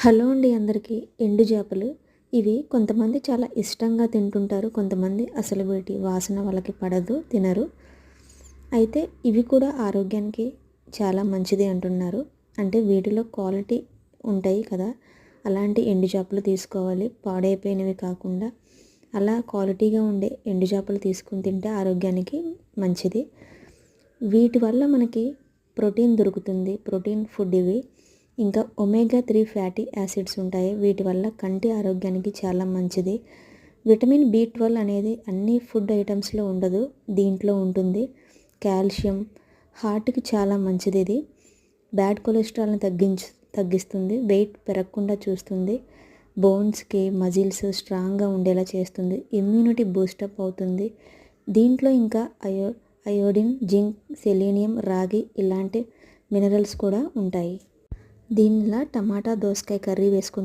Hello అండి అందరికీ. ఎండు చేపలు ఇవి కొంతమంది చాలా ఇష్టంగా తింటుంటారు, కొంతమంది అసలు వీటి వాసన వాళ్ళకి పడదు, తినరు. అయితే ఇవి కూడా ఆరోగ్యానికి చాలా మంచిది అంటున్నారు. అంటే వీటిలో క్వాలిటీ ఉంటాయి కదా, అలాంటి ఎండు చేపలు తీసుకోవాలి, పాడైపోయినవి కాకుండా. అలా క్వాలిటీగా ఉండే ఎండు చేపలు తీసుకుని తింటే ఆరోగ్యానికి మంచిది. వీటి వల్ల మనకి ప్రోటీన్ దొరుకుతుంది, ప్రోటీన్ ఫుడ్ ఇవి. ఇంకా ఒమేగా 3 ఫ్యాటీ యాసిడ్స్ ఉంటాయి, వీటి వల్ల కంటి ఆరోగ్యానికి చాలా మంచిది. విటమిన్ B12 అనేది అన్ని ఫుడ్ ఐటమ్స్లో ఉండదు, దీంట్లో ఉంటుంది. కాల్షియం, హార్ట్కి చాలా మంచిది. ఇది బ్యాడ్ కొలెస్ట్రాల్ని తగ్గిస్తుంది, వెయిట్ పెరగకుండా చూస్తుంది, బోన్స్కి మజిల్స్ స్ట్రాంగ్గా ఉండేలా చేస్తుంది, ఇమ్యూనిటీ బూస్టప్ అవుతుంది. దీంట్లో ఇంకా అయోడిన్, జింక్, సెలీనియం, రాగి ఇలాంటి మినరల్స్ కూడా ఉంటాయి. దీనిలో టమాటా దోసకాయ కర్రీ వేసుకుంటే